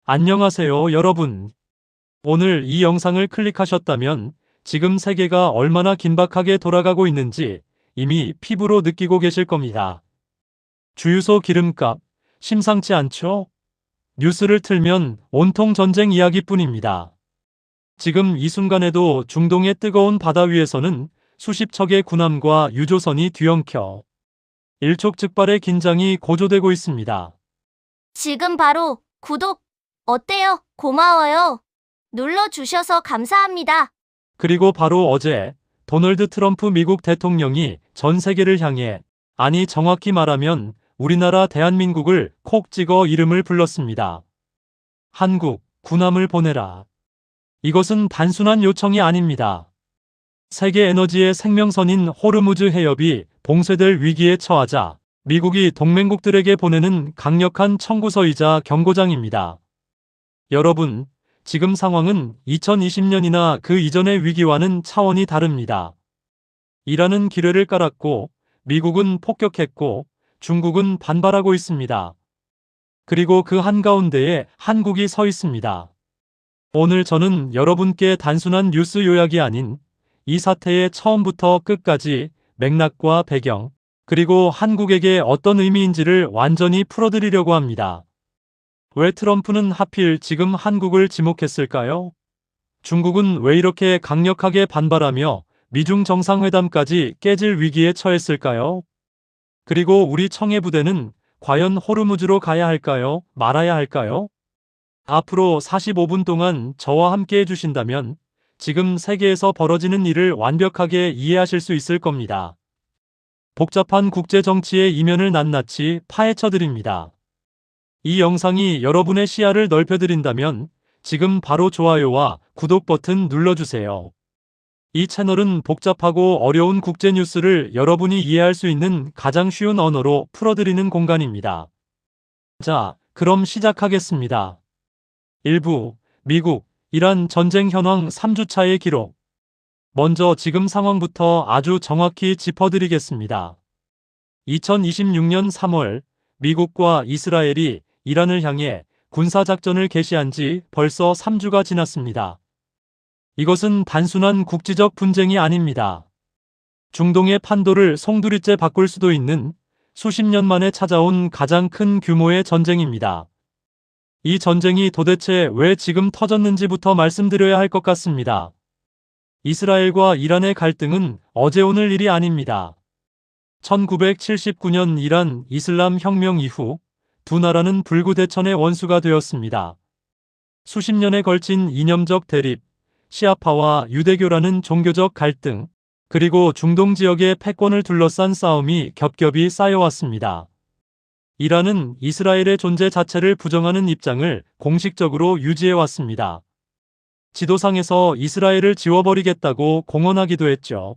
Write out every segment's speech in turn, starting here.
안녕하세요, 여러분. 오늘 이 영상을 클릭하셨다면 지금 세계가 얼마나 긴박하게 돌아가고 있는지 이미 피부로 느끼고 계실 겁니다. 주유소 기름값, 심상치 않죠? 뉴스를 틀면 온통 전쟁 이야기뿐입니다. 지금 이 순간에도 중동의 뜨거운 바다 위에서는 수십 척의 군함과 유조선이 뒤엉켜 일촉즉발의 긴장이 고조되고 있습니다. 지금 바로 구독 어때요? 고마워요. 눌러주셔서 감사합니다. 그리고 바로 어제 도널드 트럼프 미국 대통령이 전 세계를 향해, 아니 정확히 말하면 우리나라 대한민국을 콕 찍어 이름을 불렀습니다. 한국, 군함을 보내라. 이것은 단순한 요청이 아닙니다. 세계 에너지의 생명선인 호르무즈 해협이 봉쇄될 위기에 처하자 미국이 동맹국들에게 보내는 강력한 청구서이자 경고장입니다. 여러분, 지금 상황은 2020년이나 그 이전의 위기와는 차원이 다릅니다. 이란은 기뢰를 깔았고, 미국은 폭격했고, 중국은 반발하고 있습니다. 그리고 그 한가운데에 한국이 서 있습니다. 오늘 저는 여러분께 단순한 뉴스 요약이 아닌 이 사태의 처음부터 끝까지 맥락과 배경, 그리고 한국에게 어떤 의미인지를 완전히 풀어드리려고 합니다. 왜 트럼프는 하필 지금 한국을 지목했을까요? 중국은 왜 이렇게 강력하게 반발하며 미중 정상회담까지 깨질 위기에 처했을까요? 그리고 우리 청해부대는 과연 호르무즈로 가야 할까요? 말아야 할까요? 앞으로 45분 동안 저와 함께 해주신다면 지금 세계에서 벌어지는 일을 완벽하게 이해하실 수 있을 겁니다. 복잡한 국제정치의 이면을 낱낱이 파헤쳐드립니다. 이 영상이 여러분의 시야를 넓혀드린다면 지금 바로 좋아요와 구독 버튼 눌러주세요. 이 채널은 복잡하고 어려운 국제 뉴스를 여러분이 이해할 수 있는 가장 쉬운 언어로 풀어드리는 공간입니다. 자, 그럼 시작하겠습니다. 1부, 미국, 이란 전쟁 현황 3주차의 기록. 먼저 지금 상황부터 아주 정확히 짚어드리겠습니다. 2026년 3월, 미국과 이스라엘이 이란을 향해 군사작전을 개시한 지 벌써 3주가 지났습니다. 이것은 단순한 국지적 분쟁이 아닙니다. 중동의 판도를 송두리째 바꿀 수도 있는 수십 년 만에 찾아온 가장 큰 규모의 전쟁입니다. 이 전쟁이 도대체 왜 지금 터졌는지부터 말씀드려야 할 것 같습니다. 이스라엘과 이란의 갈등은 어제 오늘 일이 아닙니다. 1979년 이란 이슬람 혁명 이후 두 나라는 불구대천의 원수가 되었습니다. 수십 년에 걸친 이념적 대립, 시아파와 유대교라는 종교적 갈등, 그리고 중동 지역의 패권을 둘러싼 싸움이 겹겹이 쌓여왔습니다. 이란은 이스라엘의 존재 자체를 부정하는 입장을 공식적으로 유지해왔습니다. 지도상에서 이스라엘을 지워버리겠다고 공언하기도 했죠.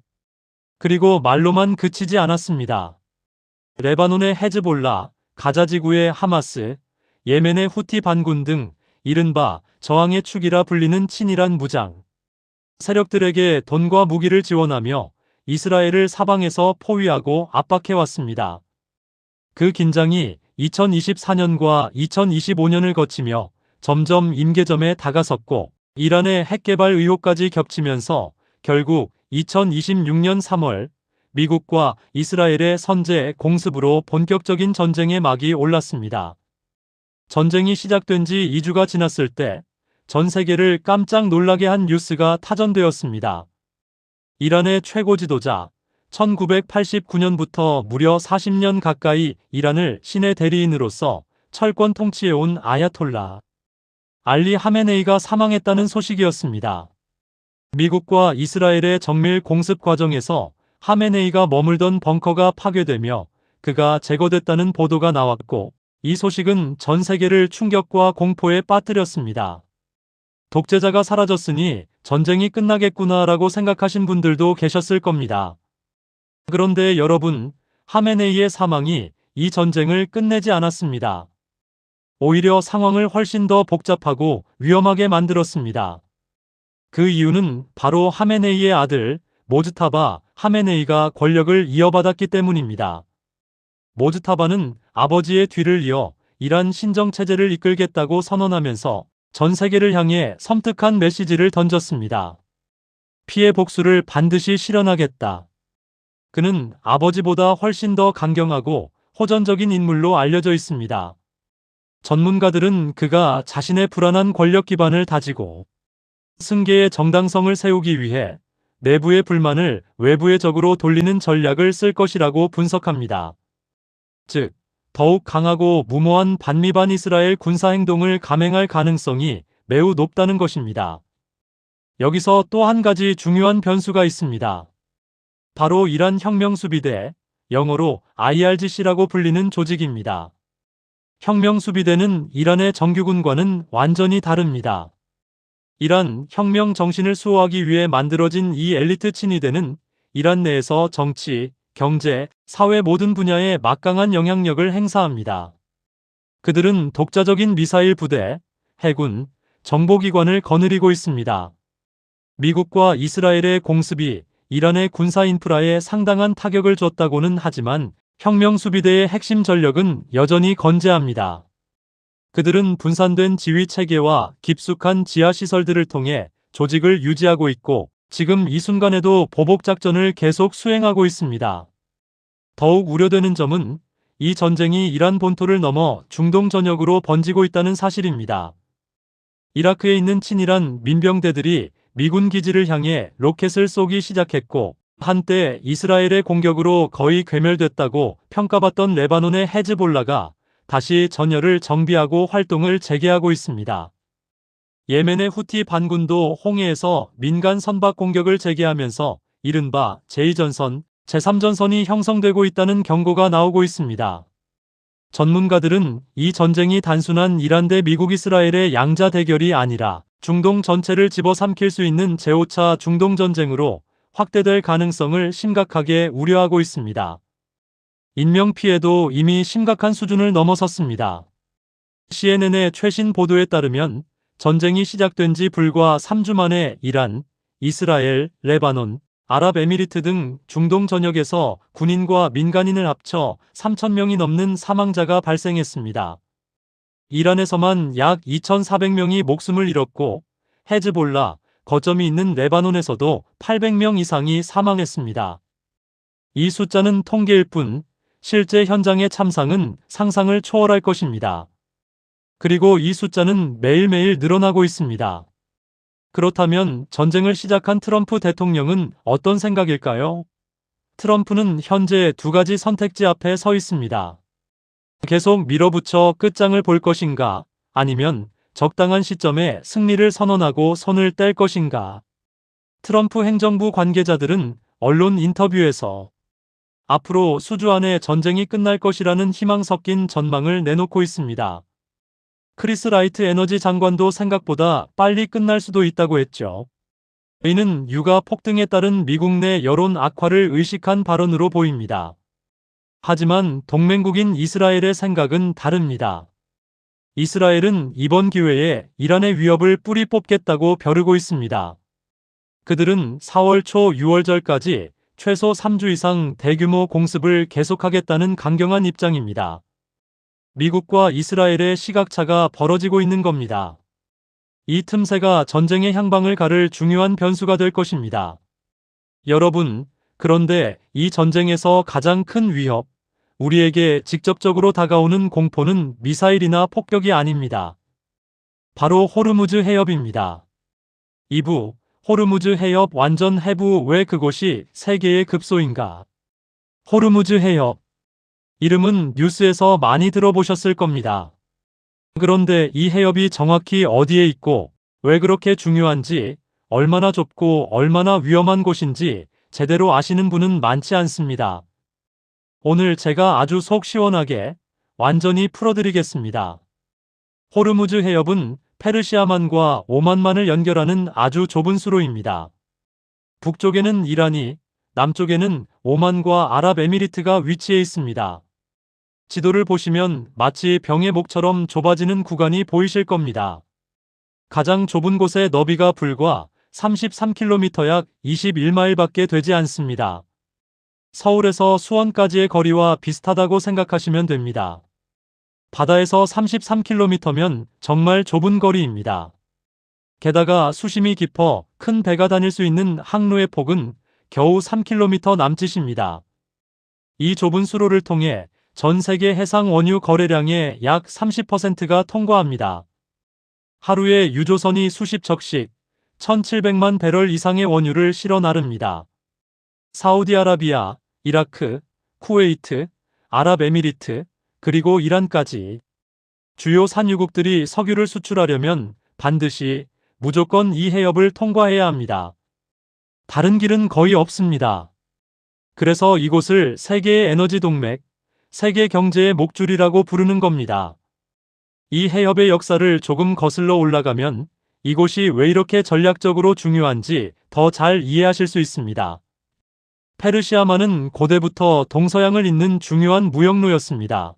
그리고 말로만 그치지 않았습니다. 레바논의 헤즈볼라, 가자 지구의 하마스, 예멘의 후티 반군 등 이른바 저항의 축이라 불리는 친이란 무장 세력들에게 돈과 무기를 지원하며 이스라엘을 사방에서 포위하고 압박해왔습니다. 그 긴장이 2024년과 2025년을 거치며 점점 임계점에 다가섰고, 이란의 핵개발 의혹까지 겹치면서 결국 2026년 3월 미국과 이스라엘의 선제 공습으로 본격적인 전쟁의 막이 올랐습니다. 전쟁이 시작된 지 2주가 지났을 때 전 세계를 깜짝 놀라게 한 뉴스가 타전되었습니다. 이란의 최고 지도자, 1989년부터 무려 40년 가까이 이란을 신의 대리인으로서 철권 통치해온 아야톨라 알리 하메네이가 사망했다는 소식이었습니다. 미국과 이스라엘의 정밀 공습 과정에서 하메네이가 머물던 벙커가 파괴되며 그가 제거됐다는 보도가 나왔고, 이 소식은 전 세계를 충격과 공포에 빠뜨렸습니다. 독재자가 사라졌으니 전쟁이 끝나겠구나라고 생각하신 분들도 계셨을 겁니다. 그런데 여러분, 하메네이의 사망이 이 전쟁을 끝내지 않았습니다. 오히려 상황을 훨씬 더 복잡하고 위험하게 만들었습니다. 그 이유는 바로 하메네이의 아들 모즈타바 하메네이가 권력을 이어받았기 때문입니다. 모즈타바는 아버지의 뒤를 이어 이란 신정체제를 이끌겠다고 선언하면서 전 세계를 향해 섬뜩한 메시지를 던졌습니다. 피해 복수를 반드시 실현하겠다. 그는 아버지보다 훨씬 더 강경하고 호전적인 인물로 알려져 있습니다. 전문가들은 그가 자신의 불안한 권력 기반을 다지고 승계의 정당성을 세우기 위해 내부의 불만을 외부의 적으로 돌리는 전략을 쓸 것이라고 분석합니다. 즉, 더욱 강하고 무모한 반미반 이스라엘 군사행동을 감행할 가능성이 매우 높다는 것입니다. 여기서 또 한 가지 중요한 변수가 있습니다. 바로 이란 혁명수비대, 영어로 IRGC라고 불리는 조직입니다. 혁명수비대는 이란의 정규군과는 완전히 다릅니다. 이란 혁명 정신을 수호하기 위해 만들어진 이 엘리트 친위대는 이란 내에서 정치, 경제, 사회 모든 분야에 막강한 영향력을 행사합니다. 그들은 독자적인 미사일 부대, 해군, 정보기관을 거느리고 있습니다. 미국과 이스라엘의 공습이 이란의 군사 인프라에 상당한 타격을 줬다고는 하지만 혁명수비대의 핵심 전력은 여전히 건재합니다. 그들은 분산된 지휘 체계와 깊숙한 지하 시설들을 통해 조직을 유지하고 있고 지금 이 순간에도 보복작전을 계속 수행하고 있습니다. 더욱 우려되는 점은 이 전쟁이 이란 본토를 넘어 중동 전역으로 번지고 있다는 사실입니다. 이라크에 있는 친이란 민병대들이 미군 기지를 향해 로켓을 쏘기 시작했고 한때 이스라엘의 공격으로 거의 괴멸됐다고 평가받던 레바논의 헤즈볼라가 다시 전열을 정비하고 활동을 재개하고 있습니다. 예멘의 후티 반군도 홍해에서 민간 선박 공격을 재개하면서 이른바 제2전선, 제3전선이 형성되고 있다는 경고가 나오고 있습니다. 전문가들은 이 전쟁이 단순한 이란 대 미국 이스라엘의 양자 대결이 아니라 중동 전체를 집어삼킬 수 있는 제5차 중동전쟁으로 확대될 가능성을 심각하게 우려하고 있습니다. 인명피해도 이미 심각한 수준을 넘어섰습니다. CNN의 최신 보도에 따르면 전쟁이 시작된 지 불과 3주 만에 이란, 이스라엘, 레바논, 아랍에미리트 등 중동 전역에서 군인과 민간인을 합쳐 3,000명이 넘는 사망자가 발생했습니다. 이란에서만 약 2,400명이 목숨을 잃었고 헤즈볼라, 거점이 있는 레바논에서도 800명 이상이 사망했습니다. 이 숫자는 통계일 뿐 실제 현장의 참상은 상상을 초월할 것입니다. 그리고 이 숫자는 매일매일 늘어나고 있습니다. 그렇다면 전쟁을 시작한 트럼프 대통령은 어떤 생각일까요? 트럼프는 현재 두 가지 선택지 앞에 서 있습니다. 계속 밀어붙여 끝장을 볼 것인가, 아니면 적당한 시점에 승리를 선언하고 손을 뗄 것인가. 트럼프 행정부 관계자들은 언론 인터뷰에서 앞으로 수주 안에 전쟁이 끝날 것이라는 희망 섞인 전망을 내놓고 있습니다. 크리스 라이트 에너지 장관도 생각보다 빨리 끝날 수도 있다고 했죠. 이는 유가 폭등에 따른 미국 내 여론 악화를 의식한 발언으로 보입니다. 하지만 동맹국인 이스라엘의 생각은 다릅니다. 이스라엘은 이번 기회에 이란의 위협을 뿌리 뽑겠다고 벼르고 있습니다. 그들은 4월 초 6월절까지 최소 3주 이상 대규모 공습을 계속하겠다는 강경한 입장입니다. 미국과 이스라엘의 시각차가 벌어지고 있는 겁니다. 이 틈새가 전쟁의 향방을 가를 중요한 변수가 될 것입니다. 여러분, 그런데 이 전쟁에서 가장 큰 위협, 우리에게 직접적으로 다가오는 공포는 미사일이나 폭격이 아닙니다. 바로 호르무즈 해협입니다. 2부, 호르무즈 해협 완전 해부. 왜 그곳이 세계의 급소인가? 호르무즈 해협. 이름은 뉴스에서 많이 들어보셨을 겁니다. 그런데 이 해협이 정확히 어디에 있고 왜 그렇게 중요한지, 얼마나 좁고 얼마나 위험한 곳인지 제대로 아시는 분은 많지 않습니다. 오늘 제가 아주 속 시원하게 완전히 풀어드리겠습니다. 호르무즈 해협은 페르시아만과 오만만을 연결하는 아주 좁은 수로입니다. 북쪽에는 이란이, 남쪽에는 오만과 아랍에미리트가 위치해 있습니다. 지도를 보시면 마치 병의 목처럼 좁아지는 구간이 보이실 겁니다. 가장 좁은 곳의 너비가 불과 33km 약 21마일밖에 되지 않습니다. 서울에서 수원까지의 거리와 비슷하다고 생각하시면 됩니다. 바다에서 33km면 정말 좁은 거리입니다. 게다가 수심이 깊어 큰 배가 다닐 수 있는 항로의 폭은 겨우 3km 남짓입니다. 이 좁은 수로를 통해 전 세계 해상 원유 거래량의 약 30%가 통과합니다. 하루에 유조선이 수십 척씩 1,700만 배럴 이상의 원유를 실어 나릅니다. 사우디아라비아, 이라크, 쿠웨이트, 아랍에미리트, 그리고 이란까지 주요 산유국들이 석유를 수출하려면 반드시 무조건 이 해협을 통과해야 합니다. 다른 길은 거의 없습니다. 그래서 이곳을 세계의 에너지 동맥, 세계 경제의 목줄이라고 부르는 겁니다. 이 해협의 역사를 조금 거슬러 올라가면 이곳이 왜 이렇게 전략적으로 중요한지 더 잘 이해하실 수 있습니다. 페르시아만은 고대부터 동서양을 잇는 중요한 무역로였습니다.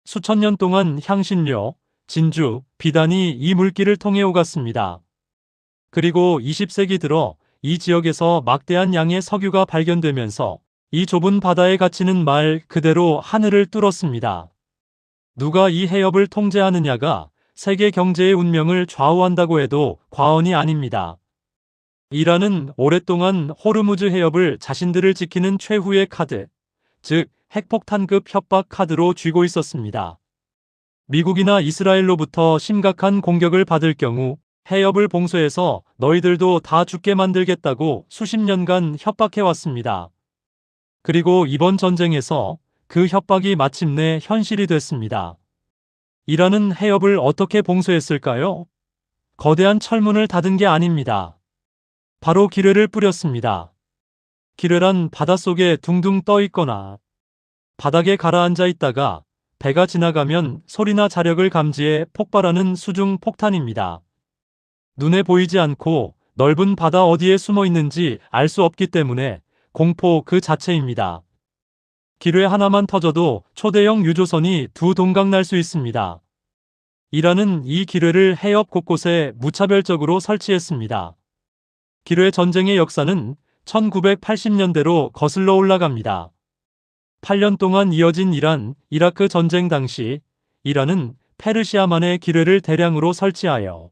수천 년 동안 향신료, 진주, 비단이 이 물길을 통해 오갔습니다. 그리고 20세기 들어 이 지역에서 막대한 양의 석유가 발견되면서 이 좁은 바다에 갇히는 말 그대로 하늘을 뚫었습니다. 누가 이 해협을 통제하느냐가 세계 경제의 운명을 좌우한다고 해도 과언이 아닙니다. 이란은 오랫동안 호르무즈 해협을 자신들을 지키는 최후의 카드, 즉 핵폭탄급 협박 카드로 쥐고 있었습니다. 미국이나 이스라엘로부터 심각한 공격을 받을 경우 해협을 봉쇄해서 너희들도 다 죽게 만들겠다고 수십 년간 협박해왔습니다. 그리고 이번 전쟁에서 그 협박이 마침내 현실이 됐습니다. 이란은 해협을 어떻게 봉쇄했을까요? 거대한 철문을 닫은 게 아닙니다. 바로 기뢰를 뿌렸습니다. 기뢰란 바닷속에 둥둥 떠 있거나 바닥에 가라앉아 있다가 배가 지나가면 소리나 자력을 감지해 폭발하는 수중 폭탄입니다. 눈에 보이지 않고 넓은 바다 어디에 숨어 있는지 알 수 없기 때문에 공포 그 자체입니다. 기뢰 하나만 터져도 초대형 유조선이 두 동강 날 수 있습니다. 이란은 이 기뢰를 해협 곳곳에 무차별적으로 설치했습니다. 기뢰 전쟁의 역사는 1980년대로 거슬러 올라갑니다. 8년 동안 이어진 이란, 이라크 전쟁 당시 이란은 페르시아만의 기뢰를 대량으로 설치하여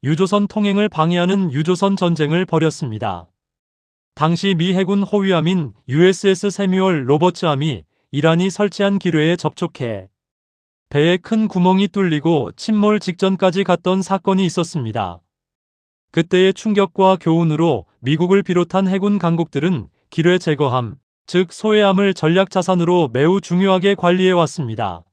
유조선 통행을 방해하는 유조선 전쟁을 벌였습니다. 당시 미 해군 호위함인 USS 세뮤얼 로버츠함이 이란이 설치한 기뢰에 접촉해 배에 큰 구멍이 뚫리고 침몰 직전까지 갔던 사건이 있었습니다. 그때의 충격과 교훈으로 미국을 비롯한 해군 강국들은 기뢰 제거함, 즉 소해함을 전략 자산으로 매우 중요하게 관리해 왔습니다.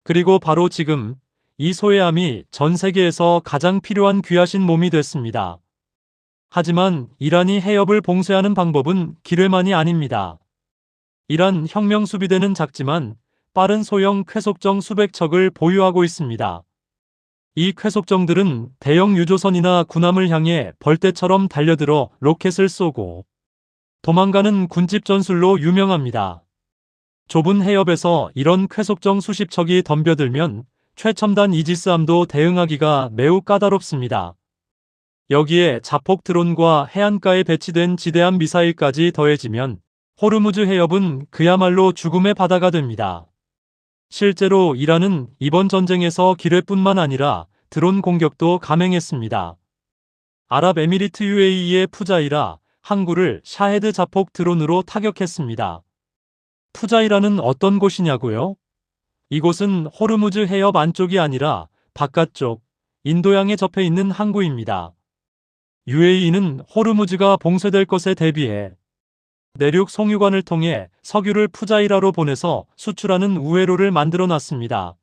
그리고 바로 지금 이 소해함이 전 세계에서 가장 필요한 귀하신 몸이 됐습니다. 하지만 이란이 해협을 봉쇄하는 방법은 기뢰만이 아닙니다. 이란 혁명 수비대는 작지만 빠른 소형 쾌속정 수백 척을 보유하고 있습니다. 이 쾌속정들은 대형 유조선이나 군함을 향해 벌떼처럼 달려들어 로켓을 쏘고 도망가는 군집 전술로 유명합니다. 좁은 해협에서 이런 쾌속정 수십 척이 덤벼들면 최첨단 이지스함도 대응하기가 매우 까다롭습니다. 여기에 자폭 드론과 해안가에 배치된 지대함 미사일까지 더해지면 호르무즈 해협은 그야말로 죽음의 바다가 됩니다. 실제로 이란은 이번 전쟁에서 기뢰뿐만 아니라 드론 공격도 감행했습니다. 아랍에미리트 UAE의 푸자이라 항구를 샤헤드 자폭 드론으로 타격했습니다. 푸자이라는 어떤 곳이냐고요? 이곳은 호르무즈 해협 안쪽이 아니라 바깥쪽 인도양에 접해 있는 항구입니다. UAE는 호르무즈가 봉쇄될 것에 대비해 내륙 송유관을 통해 석유를 푸자이라로 보내서 수출하는 우회로를 만들어 놨습니다.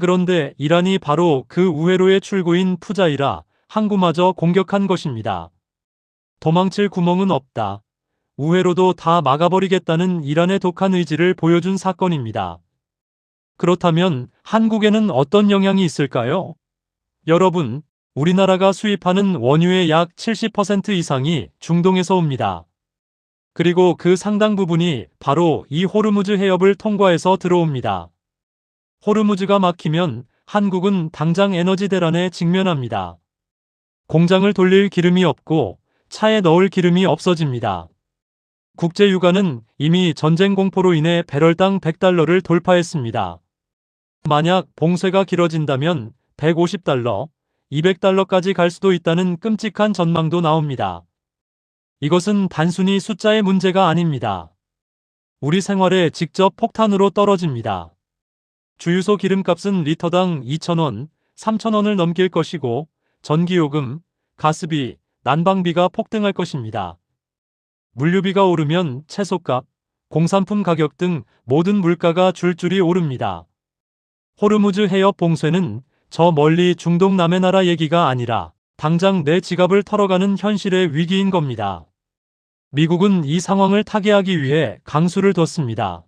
그런데 이란이 바로 그 우회로의 출구인 푸자이라 항구마저 공격한 것입니다. 도망칠 구멍은 없다. 우회로도 다 막아버리겠다는 이란의 독한 의지를 보여준 사건입니다. 그렇다면 한국에는 어떤 영향이 있을까요? 여러분, 우리나라가 수입하는 원유의 약 70% 이상이 중동에서 옵니다. 그리고 그 상당 부분이 바로 이 호르무즈 해협을 통과해서 들어옵니다. 호르무즈가 막히면 한국은 당장 에너지 대란에 직면합니다. 공장을 돌릴 기름이 없고 차에 넣을 기름이 없어집니다. 국제유가는 이미 전쟁 공포로 인해 배럴당 $100를 돌파했습니다. 만약 봉쇄가 길어진다면 150달러, 200달러까지 갈 수도 있다는 끔찍한 전망도 나옵니다. 이것은 단순히 숫자의 문제가 아닙니다. 우리 생활에 직접 폭탄으로 떨어집니다. 주유소 기름값은 리터당 2,000원, 3,000원을 넘길 것이고 전기요금, 가스비, 난방비가 폭등할 것입니다. 물류비가 오르면 채소값, 공산품 가격 등 모든 물가가 줄줄이 오릅니다. 호르무즈 해협 봉쇄는 저 멀리 중동 남의 나라 얘기가 아니라 당장 내 지갑을 털어가는 현실의 위기인 겁니다. 미국은 이 상황을 타개하기 위해 강수를 뒀습니다.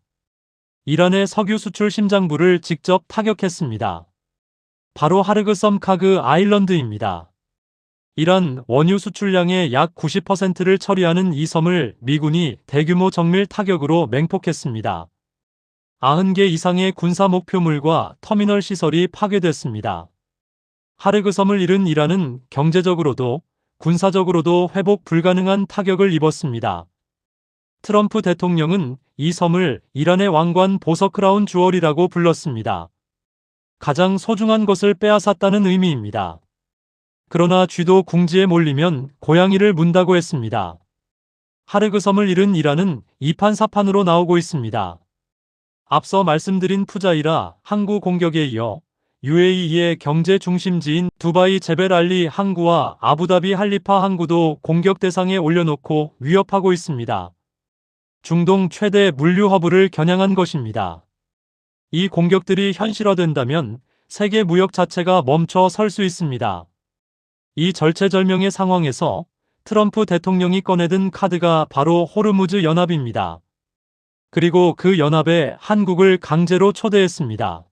이란의 석유 수출 심장부를 직접 타격했습니다. 바로 하르그섬 카그 아일런드입니다. 이란 원유 수출량의 약 90%를 처리하는 이 섬을 미군이 대규모 정밀 타격으로 맹폭했습니다. 90개 이상의 군사 목표물과 터미널 시설이 파괴됐습니다. 하르그섬을 잃은 이란은 경제적으로도 군사적으로도 회복 불가능한 타격을 입었습니다. 트럼프 대통령은 이 섬을 이란의 왕관 보석 크라운 주얼이라고 불렀습니다. 가장 소중한 것을 빼앗았다는 의미입니다. 그러나 쥐도 궁지에 몰리면 고양이를 문다고 했습니다. 하르그섬을 잃은 이란은 이판사판으로 나오고 있습니다. 앞서 말씀드린 푸자이라 항구 공격에 이어 UAE의 경제 중심지인 두바이 제벨 알리 항구와 아부다비 할리파 항구도 공격 대상에 올려놓고 위협하고 있습니다. 중동 최대 물류 허브를 겨냥한 것입니다. 이 공격들이 현실화된다면 세계 무역 자체가 멈춰 설 수 있습니다. 이 절체절명의 상황에서 트럼프 대통령이 꺼내든 카드가 바로 호르무즈 연합입니다. 그리고 그 연합에 한국을 강제로 초대했습니다.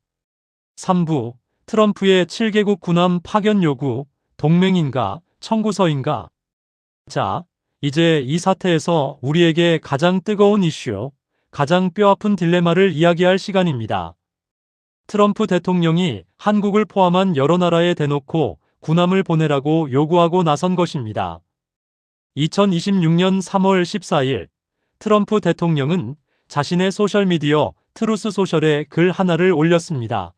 3부, 트럼프의 7개국 군함 파견 요구, 동맹인가, 청구서인가? 자, 이제 이 사태에서 우리에게 가장 뜨거운 이슈, 가장 뼈아픈 딜레마를 이야기할 시간입니다. 트럼프 대통령이 한국을 포함한 여러 나라에 대놓고 군함을 보내라고 요구하고 나선 것입니다. 2026년 3월 14일, 트럼프 대통령은 자신의 소셜미디어 트루스 소셜에 글 하나를 올렸습니다.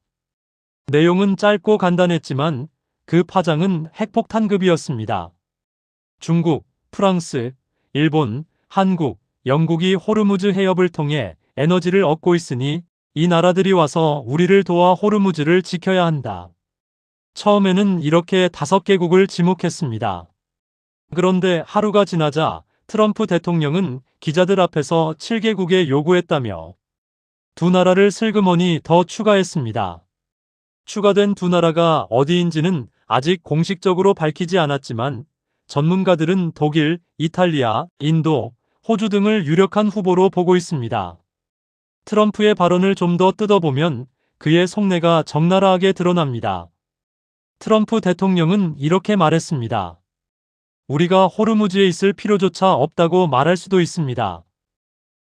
내용은 짧고 간단했지만 그 파장은 핵폭탄급이었습니다. 중국, 프랑스, 일본, 한국, 영국이 호르무즈 해협을 통해 에너지를 얻고 있으니 이 나라들이 와서 우리를 도와 호르무즈를 지켜야 한다. 처음에는 이렇게 5개국을 지목했습니다. 그런데 하루가 지나자 트럼프 대통령은 기자들 앞에서 7개국에 요구했다며 두 나라를 슬그머니 더 추가했습니다. 추가된 두 나라가 어디인지는 아직 공식적으로 밝히지 않았지만 전문가들은 독일, 이탈리아, 인도, 호주 등을 유력한 후보로 보고 있습니다. 트럼프의 발언을 좀 더 뜯어보면 그의 속내가 적나라하게 드러납니다. 트럼프 대통령은 이렇게 말했습니다. 우리가 호르무즈에 있을 필요조차 없다고 말할 수도 있습니다.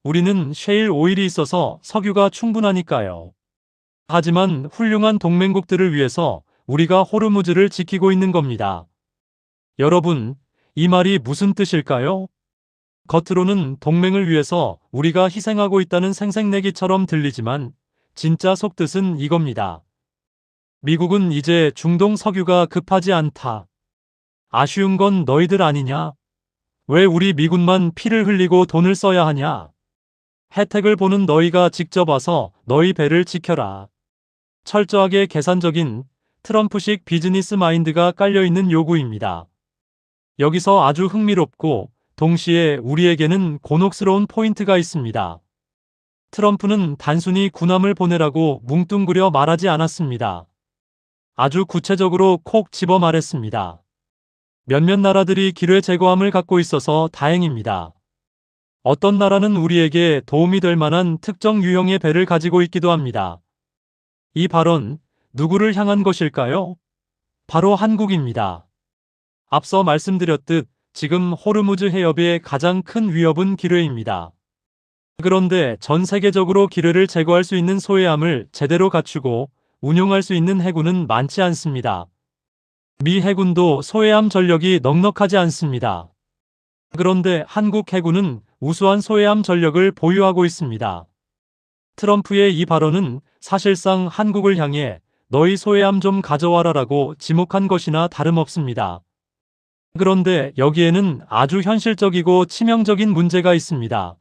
우리는 셰일 오일이 있어서 석유가 충분하니까요. 하지만 훌륭한 동맹국들을 위해서 우리가 호르무즈를 지키고 있는 겁니다. 여러분, 이 말이 무슨 뜻일까요? 겉으로는 동맹을 위해서 우리가 희생하고 있다는 생색내기처럼 들리지만 진짜 속뜻은 이겁니다. 미국은 이제 중동 석유가 급하지 않다. 아쉬운 건 너희들 아니냐? 왜 우리 미군만 피를 흘리고 돈을 써야 하냐? 혜택을 보는 너희가 직접 와서 너희 배를 지켜라. 철저하게 계산적인 트럼프식 비즈니스 마인드가 깔려있는 요구입니다. 여기서 아주 흥미롭고 동시에 우리에게는 곤혹스러운 포인트가 있습니다. 트럼프는 단순히 군함을 보내라고 뭉뚱그려 말하지 않았습니다. 아주 구체적으로 콕 집어 말했습니다. 몇몇 나라들이 기뢰 제거함을 갖고 있어서 다행입니다. 어떤 나라는 우리에게 도움이 될 만한 특정 유형의 배를 가지고 있기도 합니다. 이 발언, 누구를 향한 것일까요? 바로 한국입니다. 앞서 말씀드렸듯 지금 호르무즈 해협의 가장 큰 위협은 기뢰입니다. 그런데 전 세계적으로 기뢰를 제거할 수 있는 소해함을 제대로 갖추고 운용할 수 있는 해군은 많지 않습니다. 미 해군도 소해함 전력이 넉넉하지 않습니다. 그런데 한국 해군은 우수한 소해함 전력을 보유하고 있습니다. 트럼프의 이 발언은 사실상 한국을 향해 너희 소외함 좀 가져와라라고 지목한 것이나 다름없습니다. 그런데 여기에는 아주 현실적이고 치명적인 문제가 있습니다.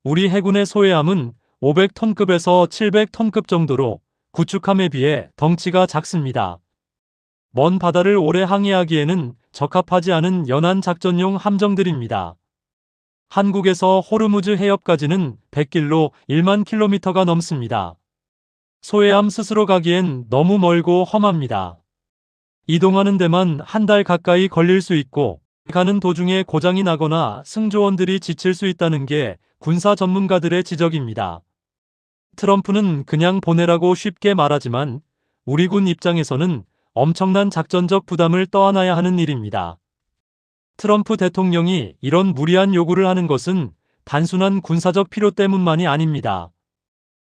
우리 해군의 소외함은 500톤급에서 700톤급 정도로 구축함에 비해 덩치가 작습니다. 먼 바다를 오래 항해하기에는 적합하지 않은 연안 작전용 함정들입니다. 한국에서 호르무즈 해협까지는 100길로 1만 킬로미터가 넘습니다. 소해함 스스로 가기엔 너무 멀고 험합니다. 이동하는 데만 한 달 가까이 걸릴 수 있고 가는 도중에 고장이 나거나 승조원들이 지칠 수 있다는 게 군사 전문가들의 지적입니다. 트럼프는 그냥 보내라고 쉽게 말하지만 우리 군 입장에서는 엄청난 작전적 부담을 떠안아야 하는 일입니다. 트럼프 대통령이 이런 무리한 요구를 하는 것은 단순한 군사적 필요 때문만이 아닙니다.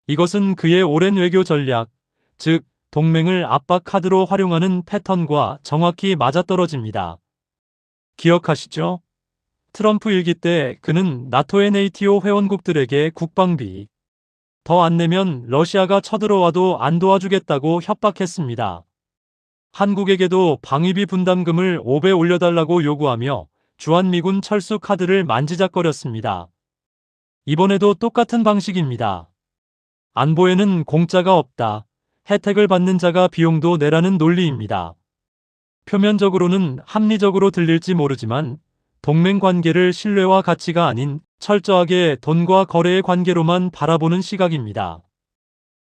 이것은 그의 오랜 외교 전략, 즉 동맹을 압박 카드로 활용하는 패턴과 정확히 맞아떨어집니다. 기억하시죠? 트럼프 일기 때 그는 나토의 네이티오 회원국들에게 국방비 더 안 내면 러시아가 쳐들어와도 안 도와주겠다고 협박했습니다. 한국에게도 방위비 분담금을 5배 올려달라고 요구하며 주한미군 철수 카드를 만지작거렸습니다. 이번에도 똑같은 방식입니다. 안보에는 공짜가 없다. 혜택을 받는 자가 비용도 내라는 논리입니다. 표면적으로는 합리적으로 들릴지 모르지만 동맹 관계를 신뢰와 가치가 아닌 철저하게 돈과 거래의 관계로만 바라보는 시각입니다.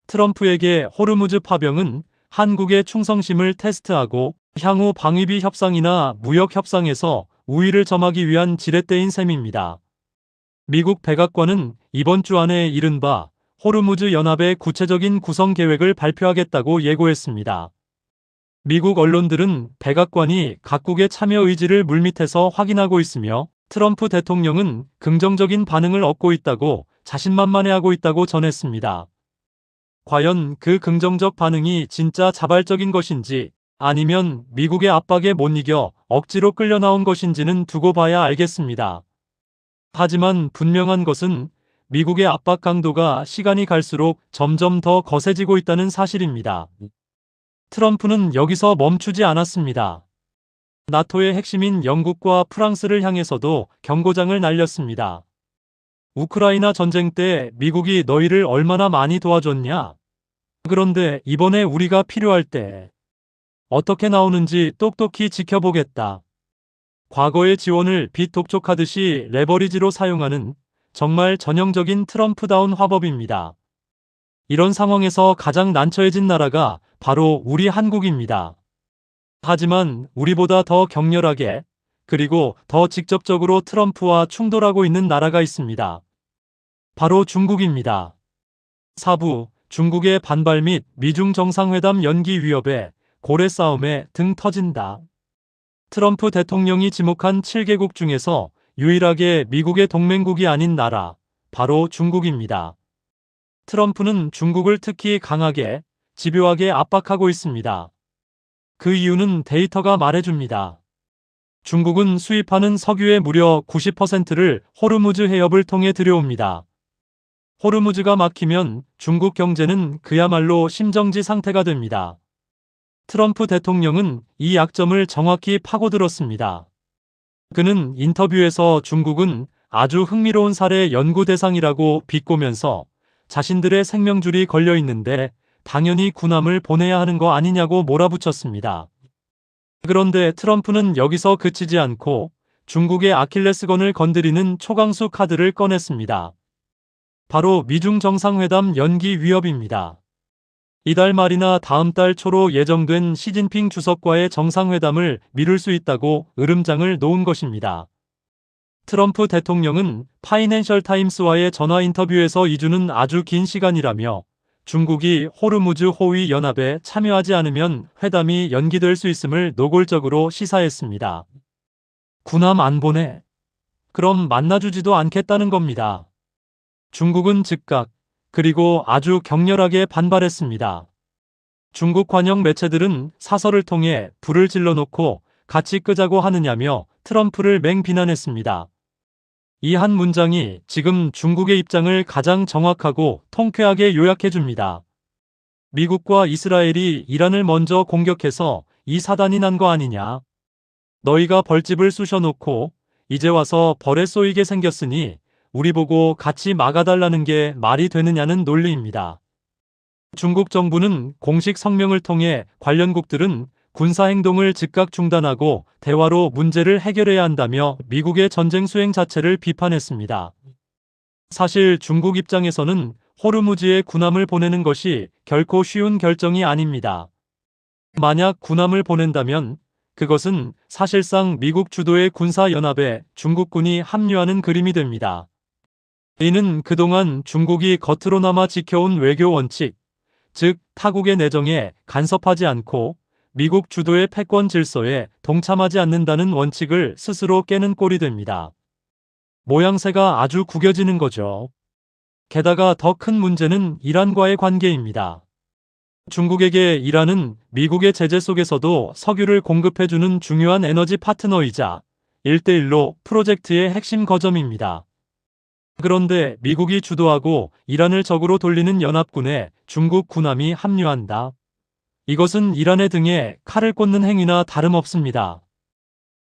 트럼프에게 호르무즈 파병은 한국의 충성심을 테스트하고 향후 방위비 협상이나 무역 협상에서 우위를 점하기 위한 지렛대인 셈입니다. 미국 백악관은 이번 주 안에 이른바 호르무즈 연합의 구체적인 구성 계획을 발표하겠다고 예고했습니다. 미국 언론들은 백악관이 각국의 참여 의지를 물밑에서 확인하고 있으며 트럼프 대통령은 긍정적인 반응을 얻고 있다고 자신만만해하고 있다고 전했습니다. 과연 그 긍정적 반응이 진짜 자발적인 것인지 아니면 미국의 압박에 못 이겨 억지로 끌려 나온 것인지는 두고 봐야 알겠습니다. 하지만 분명한 것은 미국의 압박 강도가 시간이 갈수록 점점 더 거세지고 있다는 사실입니다. 트럼프는 여기서 멈추지 않았습니다. 나토의 핵심인 영국과 프랑스를 향해서도 경고장을 날렸습니다. 우크라이나 전쟁 때 미국이 너희를 얼마나 많이 도와줬냐? 그런데 이번에 우리가 필요할 때 어떻게 나오는지 똑똑히 지켜보겠다. 과거의 지원을 빚 독촉하듯이 레버리지로 사용하는 정말 전형적인 트럼프다운 화법입니다. 이런 상황에서 가장 난처해진 나라가 바로 우리 한국입니다. 하지만 우리보다 더 격렬하게 그리고 더 직접적으로 트럼프와 충돌하고 있는 나라가 있습니다. 바로 중국입니다. 사부, 중국의 반발 및 미중 정상회담 연기 위협에 고래 싸움에 등 터진다. 트럼프 대통령이 지목한 7개국 중에서 유일하게 미국의 동맹국이 아닌 나라, 바로 중국입니다. 트럼프는 중국을 특히 강하게, 집요하게 압박하고 있습니다. 그 이유는 데이터가 말해줍니다. 중국은 수입하는 석유의 무려 90%를 호르무즈 해협을 통해 들여옵니다. 호르무즈가 막히면 중국 경제는 그야말로 심정지 상태가 됩니다. 트럼프 대통령은 이 약점을 정확히 파고들었습니다. 그는 인터뷰에서 중국은 아주 흥미로운 사례 연구 대상이라고 비꼬면서 자신들의 생명줄이 걸려 있는데 당연히 군함을 보내야 하는 거 아니냐고 몰아붙였습니다. 그런데 트럼프는 여기서 그치지 않고 중국의 아킬레스건을 건드리는 초강수 카드를 꺼냈습니다. 바로 미중 정상회담 연기 위협입니다. 이달 말이나 다음 달 초로 예정된 시진핑 주석과의 정상회담을 미룰 수 있다고 으름장을 놓은 것입니다. 트럼프 대통령은 파이낸셜 타임스와의 전화 인터뷰에서 2주는 아주 긴 시간이라며 중국이 호르무즈 호위 연합에 참여하지 않으면 회담이 연기될 수 있음을 노골적으로 시사했습니다. 군함 안 보내? 그럼 만나주지도 않겠다는 겁니다. 중국은 즉각 그리고 아주 격렬하게 반발했습니다. 중국 관영 매체들은 사설을 통해 불을 질러놓고 같이 끄자고 하느냐며 트럼프를 맹비난했습니다. 이 한 문장이 지금 중국의 입장을 가장 정확하고 통쾌하게 요약해줍니다. 미국과 이스라엘이 이란을 먼저 공격해서 이 사단이 난 거 아니냐. 너희가 벌집을 쑤셔놓고 이제 와서 벌에 쏘이게 생겼으니 우리 보고 같이 막아달라는 게 말이 되느냐는 논리입니다. 중국 정부는 공식 성명을 통해 관련국들은 군사행동을 즉각 중단하고 대화로 문제를 해결해야 한다며 미국의 전쟁 수행 자체를 비판했습니다. 사실 중국 입장에서는 호르무즈에 군함을 보내는 것이 결코 쉬운 결정이 아닙니다. 만약 군함을 보낸다면 그것은 사실상 미국 주도의 군사연합에 중국군이 합류하는 그림이 됩니다. 이는 그동안 중국이 겉으로나마 지켜온 외교 원칙, 즉 타국의 내정에 간섭하지 않고 미국 주도의 패권 질서에 동참하지 않는다는 원칙을 스스로 깨는 꼴이 됩니다. 모양새가 아주 구겨지는 거죠. 게다가 더 큰 문제는 이란과의 관계입니다. 중국에게 이란은 미국의 제재 속에서도 석유를 공급해주는 중요한 에너지 파트너이자 1대1로 프로젝트의 핵심 거점입니다. 그런데 미국이 주도하고 이란을 적으로 돌리는 연합군에 중국 군함이 합류한다. 이것은 이란의 등에 칼을 꽂는 행위나 다름없습니다.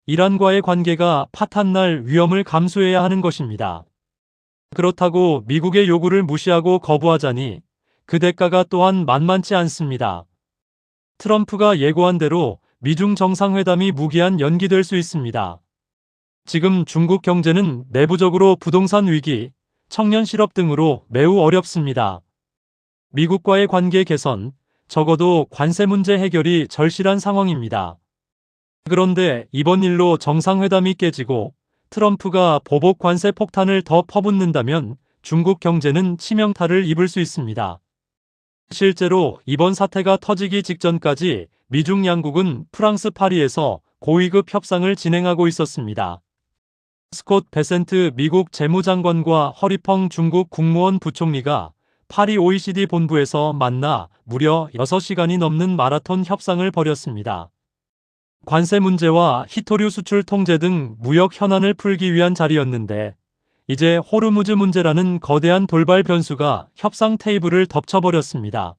이란과의 관계가 파탄날 위험을 감수해야 하는 것입니다. 그렇다고 미국의 요구를 무시하고 거부하자니 그 대가가 또한 만만치 않습니다. 트럼프가 예고한 대로 미중 정상회담이 무기한 연기될 수 있습니다. 지금 중국 경제는 내부적으로 부동산 위기, 청년 실업 등으로 매우 어렵습니다. 미국과의 관계 개선, 적어도 관세 문제 해결이 절실한 상황입니다. 그런데 이번 일로 정상회담이 깨지고 트럼프가 보복 관세 폭탄을 더 퍼붓는다면 중국 경제는 치명타를 입을 수 있습니다. 실제로 이번 사태가 터지기 직전까지 미중 양국은 프랑스 파리에서 고위급 협상을 진행하고 있었습니다. 스콧 베센트 미국 재무장관과 허리펑 중국 국무원 부총리가 파리 OECD 본부에서 만나 무려 6시간이 넘는 마라톤 협상을 벌였습니다. 관세 문제와 희토류 수출 통제 등 무역 현안을 풀기 위한 자리였는데 이제 호르무즈 문제라는 거대한 돌발 변수가 협상 테이블을 덮쳐버렸습니다.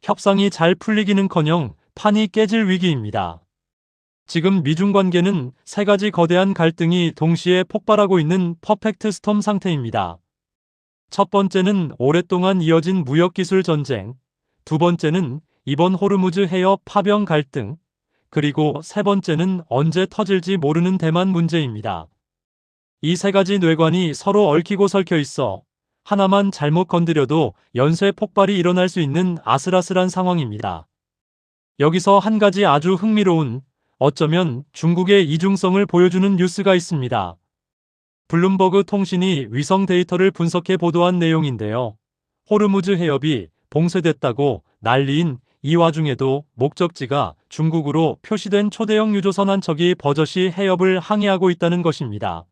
협상이 잘 풀리기는커녕 판이 깨질 위기입니다. 지금 미중 관계는 세 가지 거대한 갈등이 동시에 폭발하고 있는 퍼펙트 스톰 상태입니다. 첫 번째는 오랫동안 이어진 무역기술 전쟁, 두 번째는 이번 호르무즈 해협 파병 갈등, 그리고 세 번째는 언제 터질지 모르는 대만 문제입니다. 이 세 가지 뇌관이 서로 얽히고 설켜 있어 하나만 잘못 건드려도 연쇄 폭발이 일어날 수 있는 아슬아슬한 상황입니다. 여기서 한 가지 아주 흥미로운, 어쩌면 중국의 이중성을 보여주는 뉴스가 있습니다. 블룸버그 통신이 위성 데이터를 분석해 보도한 내용인데요. 호르무즈 해협이 봉쇄됐다고 난리인 이 와중에도 목적지가 중국으로 표시된 초대형 유조선 한 척이 버젓이 해협을 항해하고 있다는 것입니다.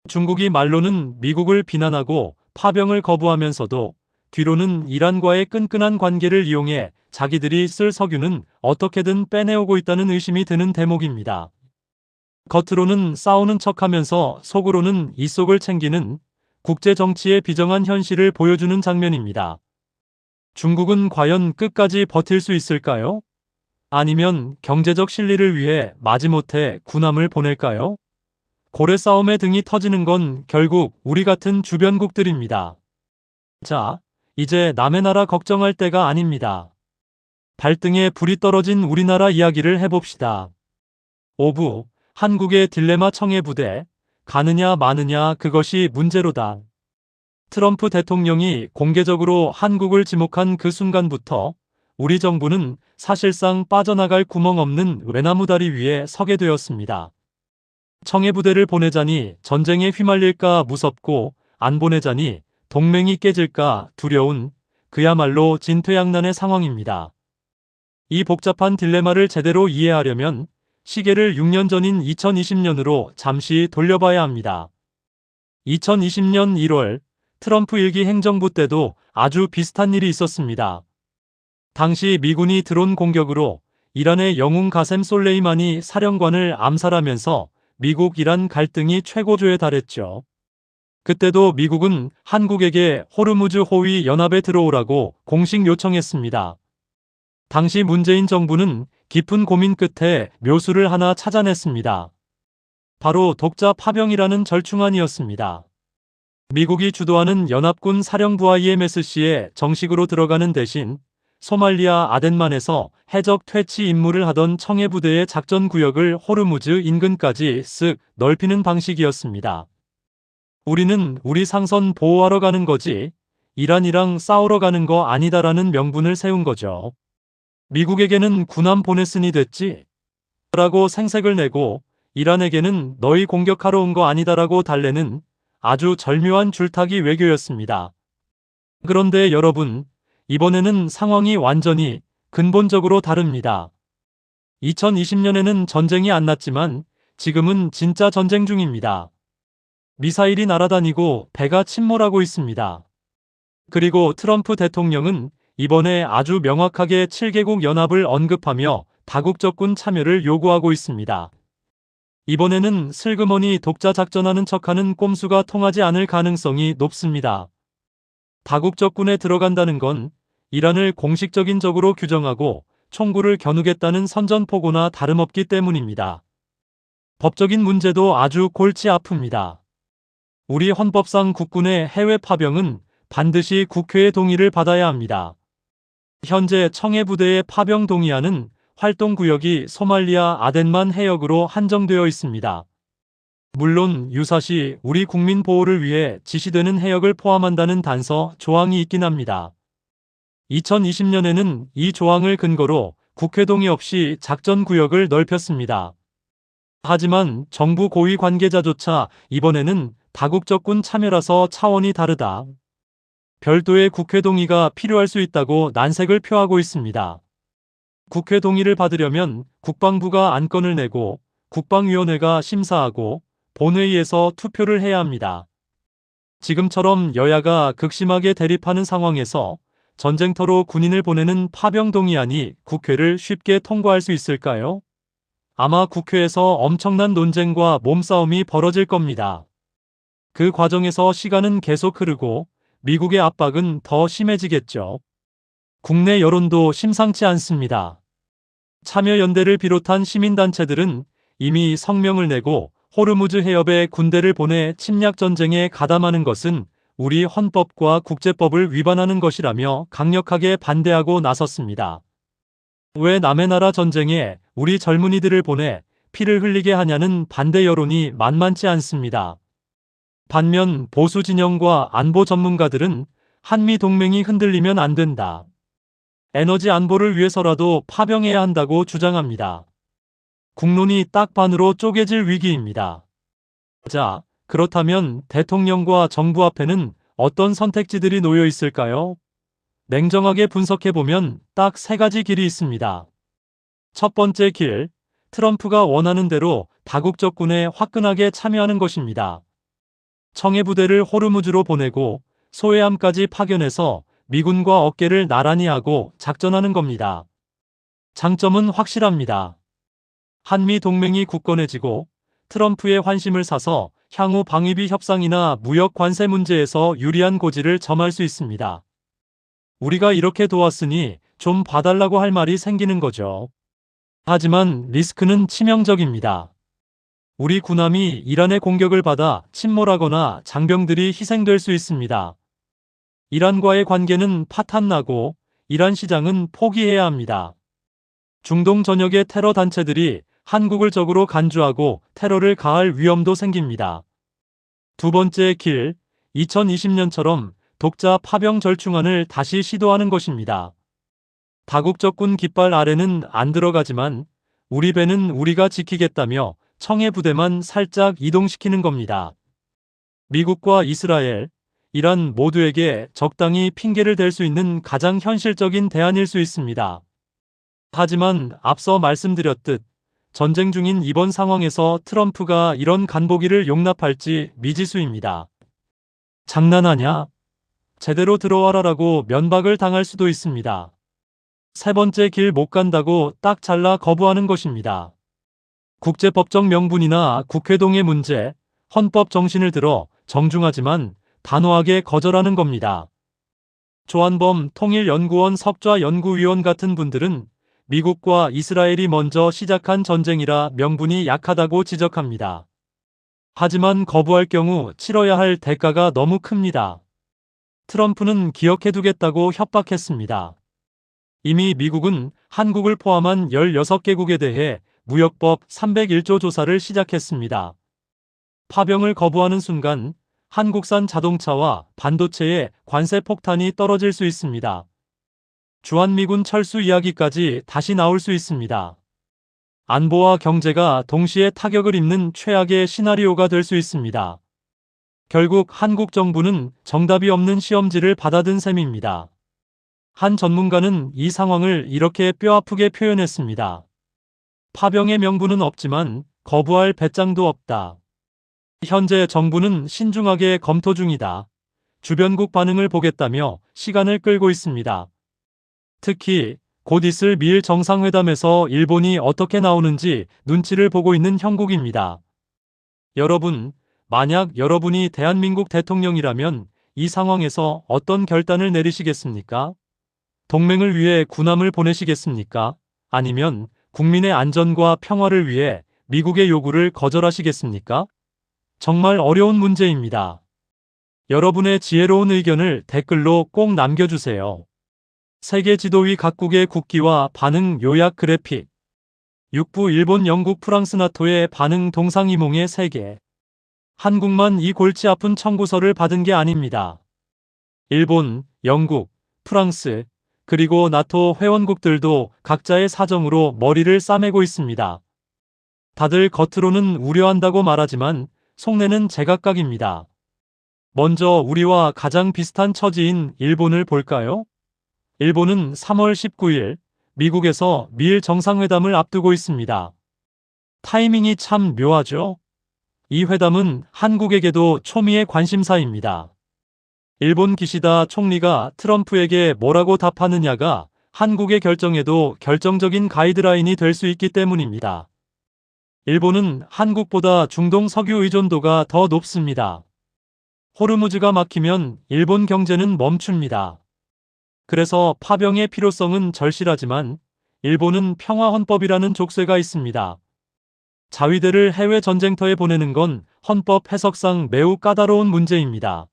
중국이 말로는 미국을 비난하고 파병을 거부하면서도 뒤로는 이란과의 끈끈한 관계를 이용해 자기들이 쓸 석유는 어떻게든 빼내오고 있다는 의심이 드는 대목입니다. 겉으로는 싸우는 척하면서 속으로는 이속을 챙기는 국제 정치의 비정한 현실을 보여주는 장면입니다. 중국은 과연 끝까지 버틸 수 있을까요? 아니면 경제적 실리를 위해 마지못해 군함을 보낼까요? 고래 싸움의 등이 터지는 건 결국 우리 같은 주변국들입니다. 자, 이제 남의 나라 걱정할 때가 아닙니다. 발등에 불이 떨어진 우리나라 이야기를 해봅시다. 5부, 한국의 딜레마 청해부대, 가느냐 마느냐 그것이 문제로다. 트럼프 대통령이 공개적으로 한국을 지목한 그 순간부터 우리 정부는 사실상 빠져나갈 구멍 없는 외나무다리 위에 서게 되었습니다. 청해부대를 보내자니 전쟁에 휘말릴까 무섭고 안 보내자니 동맹이 깨질까 두려운 그야말로 진퇴양난의 상황입니다. 이 복잡한 딜레마를 제대로 이해하려면 시계를 6년 전인 2020년으로 잠시 돌려봐야 합니다. 2020년 1월 트럼프 1기 행정부 때도 아주 비슷한 일이 있었습니다. 당시 미군이 드론 공격으로 이란의 영웅 가셈 솔레이마니 사령관을 암살하면서 미국-이란 갈등이 최고조에 달했죠. 그때도 미국은 한국에게 호르무즈 호위 연합에 들어오라고 공식 요청했습니다. 당시 문재인 정부는 깊은 고민 끝에 묘수를 하나 찾아냈습니다. 바로 독자 파병이라는 절충안이었습니다. 미국이 주도하는 연합군 사령부 IMSC에 정식으로 들어가는 대신 소말리아 아덴만에서 해적 퇴치 임무를 하던 청해부대의 작전 구역을 호르무즈 인근까지 쓱 넓히는 방식이었습니다. 우리는 우리 상선 보호하러 가는 거지 이란이랑 싸우러 가는 거 아니다라는 명분을 세운 거죠. 미국에게는 군함 보냈으니 됐지 라고 생색을 내고 이란에게는 너희 공격하러 온 거 아니다라고 달래는 아주 절묘한 줄타기 외교였습니다. 그런데 여러분, 이번에는 상황이 완전히 근본적으로 다릅니다. 2020년에는 전쟁이 안 났지만 지금은 진짜 전쟁 중입니다. 미사일이 날아다니고 배가 침몰하고 있습니다. 그리고 트럼프 대통령은 이번에 아주 명확하게 7개국 연합을 언급하며 다국적군 참여를 요구하고 있습니다. 이번에는 슬그머니 독자 작전하는 척하는 꼼수가 통하지 않을 가능성이 높습니다. 다국적군에 들어간다는 건 이란을 공식적인 적으로 규정하고 총구를 겨누겠다는 선전포고나 다름없기 때문입니다. 법적인 문제도 아주 골치 아픕니다. 우리 헌법상 국군의 해외 파병은 반드시 국회의 동의를 받아야 합니다. 현재 청해부대의 파병 동의안은 활동구역이 소말리아 아덴만 해역으로 한정되어 있습니다. 물론 유사시 우리 국민 보호를 위해 지시되는 해역을 포함한다는 단서 조항이 있긴 합니다. 2020년에는 이 조항을 근거로 국회 동의 없이 작전구역을 넓혔습니다. 하지만 정부 고위 관계자조차 이번에는 다국적군 참여라서 차원이 다르다. 별도의 국회 동의가 필요할 수 있다고 난색을 표하고 있습니다. 국회 동의를 받으려면 국방부가 안건을 내고 국방위원회가 심사하고 본회의에서 투표를 해야 합니다. 지금처럼 여야가 극심하게 대립하는 상황에서 전쟁터로 군인을 보내는 파병 동의안이 국회를 쉽게 통과할 수 있을까요? 아마 국회에서 엄청난 논쟁과 몸싸움이 벌어질 겁니다. 그 과정에서 시간은 계속 흐르고 미국의 압박은 더 심해지겠죠. 국내 여론도 심상치 않습니다. 참여연대를 비롯한 시민단체들은 이미 성명을 내고 호르무즈 해협에 군대를 보내 침략전쟁에 가담하는 것은 우리 헌법과 국제법을 위반하는 것이라며 강력하게 반대하고 나섰습니다. 왜 남의 나라 전쟁에 우리 젊은이들을 보내 피를 흘리게 하냐는 반대 여론이 만만치 않습니다. 반면 보수 진영과 안보 전문가들은 한미 동맹이 흔들리면 안 된다. 에너지 안보를 위해서라도 파병해야 한다고 주장합니다. 국론이 딱 반으로 쪼개질 위기입니다. 자, 그렇다면 대통령과 정부 앞에는 어떤 선택지들이 놓여 있을까요? 냉정하게 분석해보면 딱 3가지 길이 있습니다. 첫 번째 길, 트럼프가 원하는 대로 다국적군에 화끈하게 참여하는 것입니다. 청해부대를 호르무즈로 보내고 소해함까지 파견해서 미군과 어깨를 나란히 하고 작전하는 겁니다. 장점은 확실합니다. 한미 동맹이 굳건해지고 트럼프의 환심을 사서 향후 방위비 협상이나 무역 관세 문제에서 유리한 고지를 점할 수 있습니다. 우리가 이렇게 도왔으니 좀 봐달라고 할 말이 생기는 거죠. 하지만 리스크는 치명적입니다. 우리 군함이 이란의 공격을 받아 침몰하거나 장병들이 희생될 수 있습니다. 이란과의 관계는 파탄나고 이란 시장은 포기해야 합니다. 중동 전역의 테러 단체들이 한국을 적으로 간주하고 테러를 가할 위험도 생깁니다. 두 번째 길, 2020년처럼 독자 파병 절충안을 다시 시도하는 것입니다. 다국적군 깃발 아래는 안 들어가지만 우리 배는 우리가 지키겠다며 청해부대만 살짝 이동시키는 겁니다. 미국과 이스라엘, 이란 모두에게 적당히 핑계를 댈 수 있는 가장 현실적인 대안일 수 있습니다. 하지만 앞서 말씀드렸듯 전쟁 중인 이번 상황에서 트럼프가 이런 간보기를 용납할지 미지수입니다. 장난하냐? 제대로 들어와라라고 면박을 당할 수도 있습니다. 세 번째 길 못 간다고 딱 잘라 거부하는 것입니다. 국제법적 명분이나 국회 동의 문제, 헌법 정신을 들어 정중하지만 단호하게 거절하는 겁니다. 조한범 통일연구원 석좌연구위원 같은 분들은 미국과 이스라엘이 먼저 시작한 전쟁이라 명분이 약하다고 지적합니다. 하지만 거부할 경우 치러야 할 대가가 너무 큽니다. 트럼프는 기억해두겠다고 협박했습니다. 이미 미국은 한국을 포함한 16개국에 대해 무역법 301조 조사를 시작했습니다. 파병을 거부하는 순간 한국산 자동차와 반도체에 관세 폭탄이 떨어질 수 있습니다. 주한미군 철수 이야기까지 다시 나올 수 있습니다. 안보와 경제가 동시에 타격을 입는 최악의 시나리오가 될 수 있습니다. 결국 한국 정부는 정답이 없는 시험지를 받아든 셈입니다. 한 전문가는 이 상황을 이렇게 뼈아프게 표현했습니다. 파병의 명분은 없지만 거부할 배짱도 없다. 현재 정부는 신중하게 검토 중이다. 주변국 반응을 보겠다며 시간을 끌고 있습니다. 특히 곧 있을 미일 정상회담에서 일본이 어떻게 나오는지 눈치를 보고 있는 형국입니다. 여러분, 만약 여러분이 대한민국 대통령이라면 이 상황에서 어떤 결단을 내리시겠습니까? 동맹을 위해 군함을 보내시겠습니까? 아니면 국민의 안전과 평화를 위해 미국의 요구를 거절하시겠습니까? 정말 어려운 문제입니다. 여러분의 지혜로운 의견을 댓글로 꼭 남겨주세요. 세계 지도 위 각국의 국기와 반응 요약 그래픽. 육부 일본, 영국, 프랑스, 나토의 반응 동상이몽의 세계. 한국만 이 골치 아픈 청구서를 받은 게 아닙니다. 일본, 영국, 프랑스, 그리고 나토 회원국들도 각자의 사정으로 머리를 싸매고 있습니다. 다들 겉으로는 우려한다고 말하지만 속내는 제각각입니다. 먼저 우리와 가장 비슷한 처지인 일본을 볼까요? 일본은 3월 19일 미국에서 미일 정상회담을 앞두고 있습니다. 타이밍이 참 묘하죠? 이 회담은 한국에게도 초미의 관심사입니다. 일본 기시다 총리가 트럼프에게 뭐라고 답하느냐가 한국의 결정에도 결정적인 가이드라인이 될 수 있기 때문입니다. 일본은 한국보다 중동 석유 의존도가 더 높습니다. 호르무즈가 막히면 일본 경제는 멈춥니다. 그래서 파병의 필요성은 절실하지만 일본은 평화헌법이라는 족쇄가 있습니다. 자위대를 해외 전쟁터에 보내는 건 헌법 해석상 매우 까다로운 문제입니다.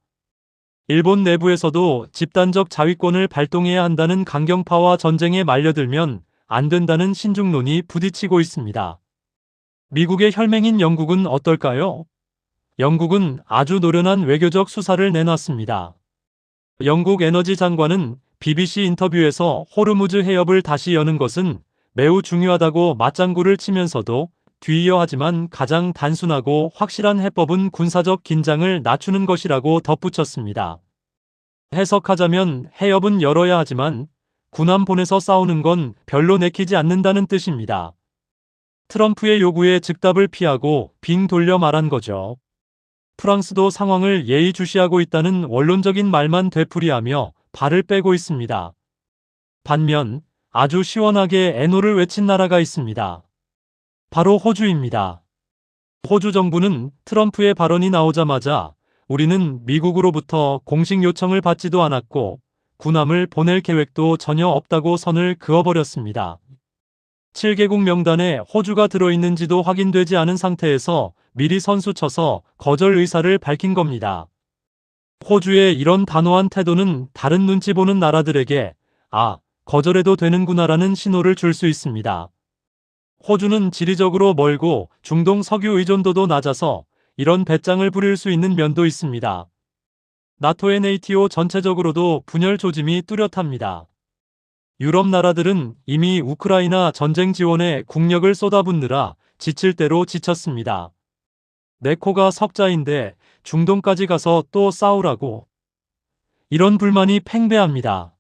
일본 내부에서도 집단적 자위권을 발동해야 한다는 강경파와 전쟁에 말려들면 안 된다는 신중론이 부딪히고 있습니다. 미국의 혈맹인 영국은 어떨까요? 영국은 아주 노련한 외교적 수사를 내놨습니다. 영국 에너지 장관은 BBC 인터뷰에서 호르무즈 해협을 다시 여는 것은 매우 중요하다고 맞장구를 치면서도 뒤이어하지만 가장 단순하고 확실한 해법은 군사적 긴장을 낮추는 것이라고 덧붙였습니다. 해석하자면 해협은 열어야 하지만 군함 보내서 싸우는 건 별로 내키지 않는다는 뜻입니다. 트럼프의 요구에 즉답을 피하고 빙 돌려 말한 거죠. 프랑스도 상황을 예의주시하고 있다는 원론적인 말만 되풀이하며 발을 빼고 있습니다. 반면 아주 시원하게 애노를 외친 나라가 있습니다. 바로 호주입니다. 호주 정부는 트럼프의 발언이 나오자마자 우리는 미국으로부터 공식 요청을 받지도 않았고 군함을 보낼 계획도 전혀 없다고 선을 그어버렸습니다. 7개국 명단에 호주가 들어있는지도 확인되지 않은 상태에서 미리 선수 쳐서 거절 의사를 밝힌 겁니다. 호주의 이런 단호한 태도는 다른 눈치 보는 나라들에게 거절해도 되는구나라는 신호를 줄 수 있습니다. 호주는 지리적으로 멀고 중동 석유 의존도도 낮아서 이런 배짱을 부릴 수 있는 면도 있습니다. 나토의 네이티오 전체적으로도 분열 조짐이 뚜렷합니다. 유럽 나라들은 이미 우크라이나 전쟁 지원에 국력을 쏟아붓느라 지칠 대로 지쳤습니다. 내 코가 석자인데 중동까지 가서 또 싸우라고. 이런 불만이 팽배합니다.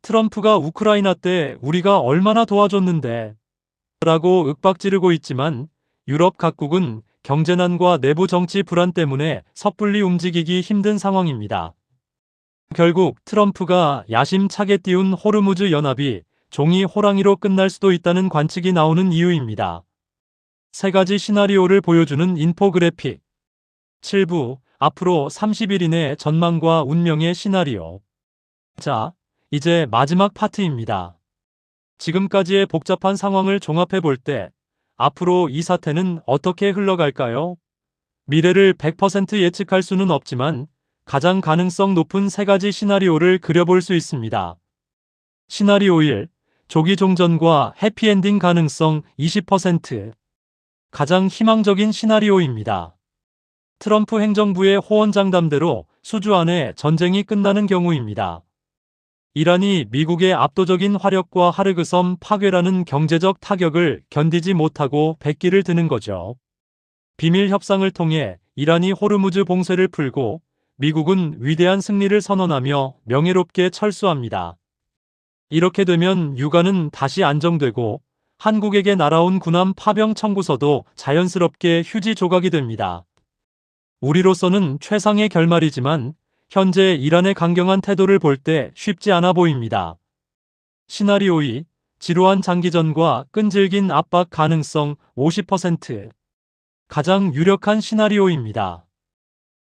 트럼프가 우크라이나 때 우리가 얼마나 도와줬는데 라고 윽박지르고 있지만 유럽 각국은 경제난과 내부 정치 불안 때문에 섣불리 움직이기 힘든 상황입니다. 결국 트럼프가 야심차게 띄운 호르무즈 연합이 종이 호랑이로 끝날 수도 있다는 관측이 나오는 이유입니다. 세 가지 시나리오를 보여주는 인포그래픽. 7부 앞으로 30일 이내 전망과 운명의 시나리오. 자, 이제 마지막 파트입니다. 지금까지의 복잡한 상황을 종합해 볼 때 앞으로 이 사태는 어떻게 흘러갈까요? 미래를 100% 예측할 수는 없지만 가장 가능성 높은 세 가지 시나리오를 그려볼 수 있습니다. 시나리오 1. 조기 종전과 해피엔딩 가능성 20%. 가장 희망적인 시나리오입니다. 트럼프 행정부의 호언장담대로 수주 안에 전쟁이 끝나는 경우입니다. 이란이 미국의 압도적인 화력과 하르그섬 파괴라는 경제적 타격을 견디지 못하고 백기를 드는 거죠. 비밀 협상을 통해 이란이 호르무즈 봉쇄를 풀고 미국은 위대한 승리를 선언하며 명예롭게 철수합니다. 이렇게 되면 유가는 다시 안정되고 한국에게 날아온 군함 파병 청구서도 자연스럽게 휴지 조각이 됩니다. 우리로서는 최상의 결말이지만 현재 이란의 강경한 태도를 볼 때 쉽지 않아 보입니다. 시나리오 2. 지루한 장기전과 끈질긴 압박 가능성 50%. 가장 유력한 시나리오입니다.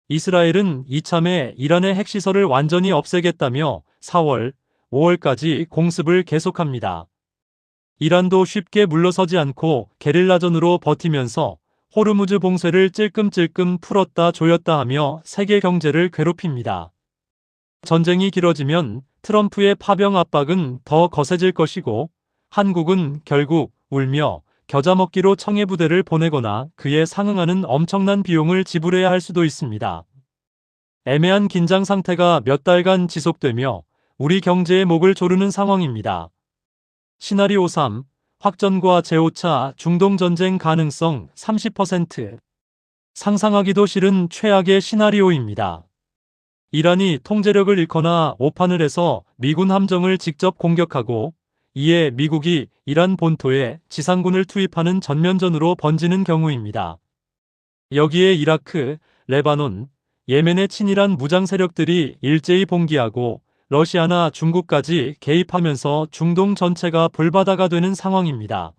이스라엘은 이참에 이란의 핵시설을 완전히 없애겠다며 4월, 5월까지 공습을 계속합니다. 이란도 쉽게 물러서지 않고 게릴라전으로 버티면서 호르무즈 봉쇄를 찔끔찔끔 풀었다 조였다 하며 세계 경제를 괴롭힙니다. 전쟁이 길어지면 트럼프의 파병 압박은 더 거세질 것이고 한국은 결국 울며 겨자 먹기로 청해부대를 보내거나 그에 상응하는 엄청난 비용을 지불해야 할 수도 있습니다. 애매한 긴장 상태가 몇 달간 지속되며 우리 경제의 목을 조르는 상황입니다. 시나리오 3. 확전과 제5차 중동전쟁 가능성 30%. 상상하기도 싫은 최악의 시나리오입니다. 이란이 통제력을 잃거나 오판을 해서 미군 함정을 직접 공격하고 이에 미국이 이란 본토에 지상군을 투입하는 전면전으로 번지는 경우입니다. 여기에 이라크, 레바논, 예멘의 친이란 무장 세력들이 일제히 봉기하고 러시아나 중국까지 개입하면서 중동 전체가 불바다가 되는 상황입니다.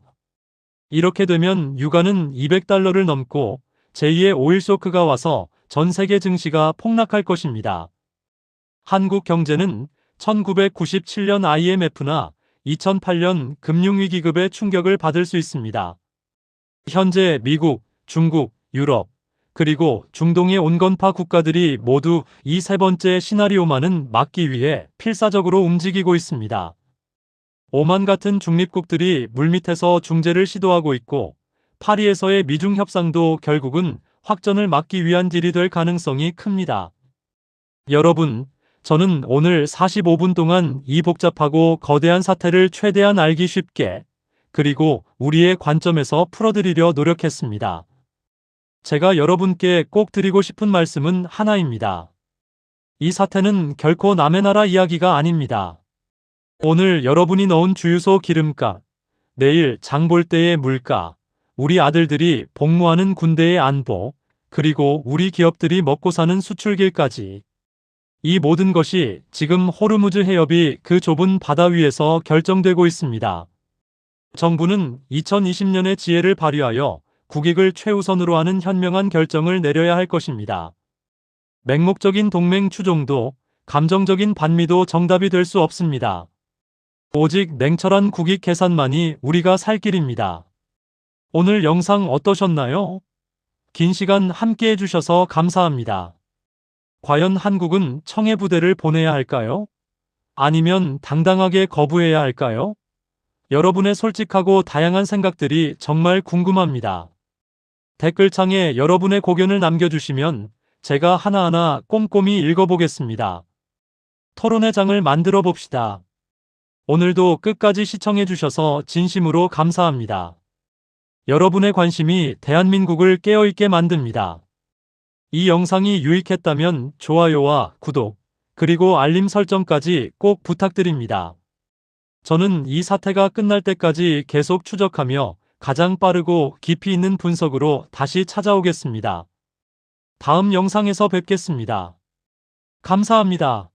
이렇게 되면 유가는 $200를 넘고 제2의 오일 쇼크가 와서 전 세계 증시가 폭락할 것입니다. 한국 경제는 1997년 IMF나 2008년 금융위기급의 충격을 받을 수 있습니다. 현재 미국, 중국, 유럽, 그리고 중동의 온건파 국가들이 모두 이 세 번째 시나리오만은 막기 위해 필사적으로 움직이고 있습니다. 오만 같은 중립국들이 물밑에서 중재를 시도하고 있고 파리에서의 미중 협상도 결국은 확전을 막기 위한 딜이 될 가능성이 큽니다. 여러분, 저는 오늘 45분 동안 이 복잡하고 거대한 사태를 최대한 알기 쉽게 그리고 우리의 관점에서 풀어드리려 노력했습니다. 제가 여러분께 꼭 드리고 싶은 말씀은 하나입니다. 이 사태는 결코 남의 나라 이야기가 아닙니다. 오늘 여러분이 넣은 주유소 기름값, 내일 장 볼 때의 물가, 우리 아들들이 복무하는 군대의 안보, 그리고 우리 기업들이 먹고 사는 수출길까지. 이 모든 것이 지금 호르무즈 해협이 그 좁은 바다 위에서 결정되고 있습니다. 정부는 2020년의 지혜를 발휘하여 국익을 최우선으로 하는 현명한 결정을 내려야 할 것입니다. 맹목적인 동맹 추종도 감정적인 반미도 정답이 될 수 없습니다. 오직 냉철한 국익 계산만이 우리가 살 길입니다. 오늘 영상 어떠셨나요? 긴 시간 함께 해주셔서 감사합니다. 과연 한국은 청해부대를 보내야 할까요? 아니면 당당하게 거부해야 할까요? 여러분의 솔직하고 다양한 생각들이 정말 궁금합니다. 댓글창에 여러분의 고견을 남겨주시면 제가 하나하나 꼼꼼히 읽어보겠습니다. 토론의 장을 만들어 봅시다. 오늘도 끝까지 시청해주셔서 진심으로 감사합니다. 여러분의 관심이 대한민국을 깨어있게 만듭니다. 이 영상이 유익했다면 좋아요와 구독, 그리고 알림 설정까지 꼭 부탁드립니다. 저는 이 사태가 끝날 때까지 계속 추적하며 가장 빠르고 깊이 있는 분석으로 다시 찾아오겠습니다. 다음 영상에서 뵙겠습니다. 감사합니다.